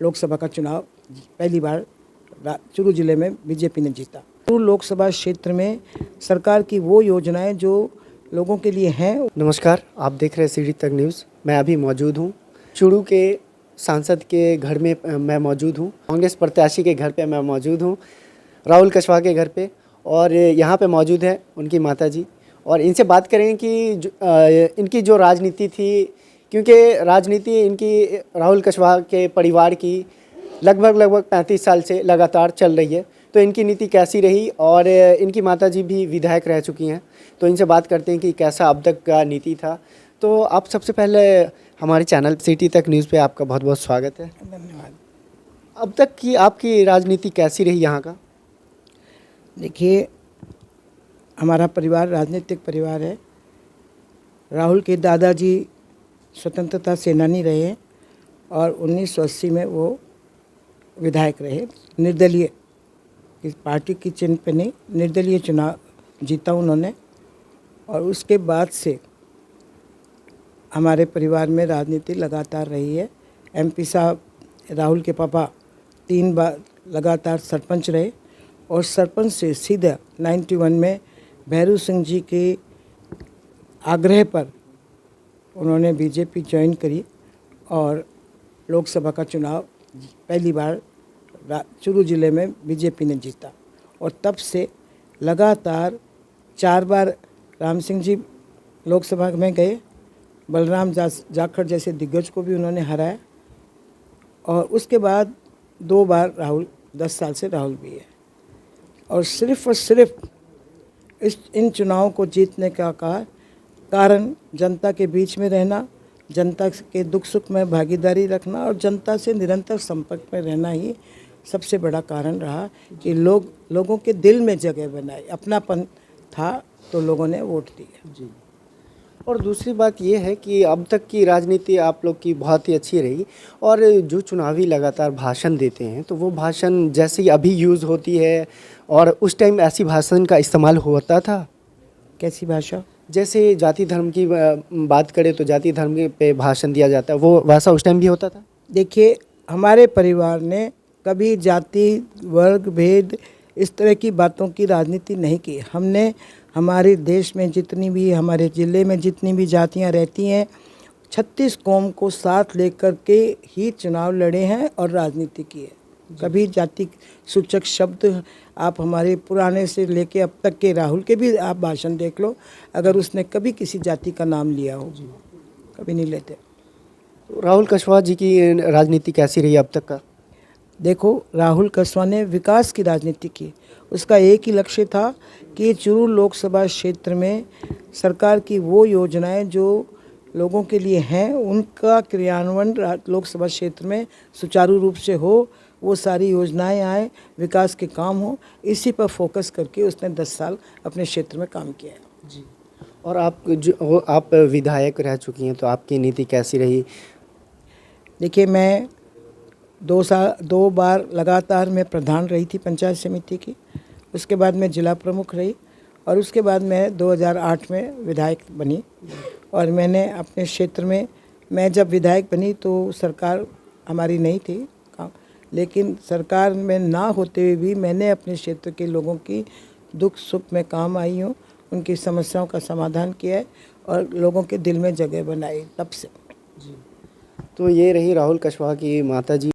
लोकसभा का चुनाव पहली बार चुरू जिले में बीजेपी ने जीता। चुरू लोकसभा क्षेत्र में सरकार की वो योजनाएं जो लोगों के लिए हैं। नमस्कार, आप देख रहे हैं सिटी तक न्यूज़। मैं अभी मौजूद हूँ चुरू के सांसद के घर में। मैं मौजूद हूँ कांग्रेस प्रत्याशी के घर पे। मैं मौजूद हूँ राहुल कुशवाहा के घर पे और यहाँ पे मौजूद है उनकी माताजी और इनसे बात करें कि इनकी जो राजनीति थी, क्योंकि राजनीति इनकी राहुल कुशवाहा के परिवार की लगभग 35 साल से लगातार चल रही है, तो इनकी नीति कैसी रही और इनकी माताजी भी विधायक रह चुकी हैं, तो इनसे बात करते हैं कि कैसा अब तक का नीति था। तो आप सबसे पहले हमारे चैनल सिटी तक न्यूज़ पे आपका बहुत बहुत स्वागत है। धन्यवाद। अब तक की आपकी राजनीति कैसी रही यहाँ का? देखिए, हमारा परिवार राजनीतिक परिवार है। राहुल के दादाजी स्वतंत्रता सेनानी रहे और 1980 में वो विधायक रहे। निर्दलीय, इस पार्टी की चिन्ह पे नहीं, निर्दलीय चुनाव जीता उन्होंने। और उसके बाद से हमारे परिवार में राजनीति लगातार रही है। एमपी साहब राहुल के पापा 3 बार लगातार सरपंच रहे और सरपंच से सीधा 91 में भैरू सिंह जी के आग्रह पर उन्होंने बीजेपी ज्वाइन करी और लोकसभा का चुनाव पहली बार चुरू जिले में बीजेपी ने जीता। और तब से लगातार 4 बार राम सिंह जी लोकसभा में गए, बलराम जाखड़ जैसे दिग्गज को भी उन्होंने हराया और उसके बाद 2 बार राहुल, 10 साल से राहुल भी है। और सिर्फ इन चुनावों को जीतने का कारण जनता के बीच में रहना, जनता के दुख सुख में भागीदारी रखना और जनता से निरंतर संपर्क में रहना ही सबसे बड़ा कारण रहा कि लोगों के दिल में जगह बनाई। अपनापन था तो लोगों ने वोट दिया। जी। और दूसरी बात ये है कि अब तक की राजनीति आप लोग की बहुत ही अच्छी रही और जो चुनावी लगातार भाषण देते हैं, तो वो भाषण जैसे ही अभी यूज़ होती है और उस टाइम ऐसी भाषण का इस्तेमाल होता था। कैसी भाषा? जैसे जाति धर्म की बात करें तो जाति धर्म पे भाषण दिया जाता है, वो वैसा उस टाइम भी होता था? देखिए, हमारे परिवार ने कभी जाति वर्ग भेद इस तरह की बातों की राजनीति नहीं की। हमने हमारे देश में जितनी भी, हमारे ज़िले में जितनी भी जातियां रहती हैं, 36 कौम को साथ लेकर के ही चुनाव लड़े हैं और राजनीति की है। कभी जाति सूचक शब्द आप हमारे पुराने से लेके अब तक के राहुल के भी आप भाषण देख लो, अगर उसने कभी किसी जाति का नाम लिया हो, कभी नहीं लेते। तो राहुल कुशवाहा जी की राजनीति कैसी रही अब तक का? देखो, राहुल कुशवाहा ने विकास की राजनीति की। उसका एक ही लक्ष्य था कि चुरू लोकसभा क्षेत्र में सरकार की वो योजनाएं जो लोगों के लिए हैं, उनका क्रियान्वयन लोकसभा क्षेत्र में सुचारू रूप से हो, वो सारी योजनाएं आए, विकास के काम हो, इसी पर फोकस करके उसने 10 साल अपने क्षेत्र में काम किया है। जी। और आप विधायक रह चुकी हैं, तो आपकी नीति कैसी रही? देखिए, मैं 2 बार लगातार मैं प्रधान रही थी पंचायत समिति की, उसके बाद मैं जिला प्रमुख रही और उसके बाद मैं 2008 में विधायक बनी। और मैंने अपने क्षेत्र में, मैं जब विधायक बनी तो सरकार हमारी नहीं थी, लेकिन सरकार में ना होते हुए भी मैंने अपने क्षेत्र के लोगों की दुख सुख में काम आई हूँ, उनकी समस्याओं का समाधान किया है और लोगों के दिल में जगह बनाई तब से। जी। तो ये रही राहुल कुशवाहा की माताजी।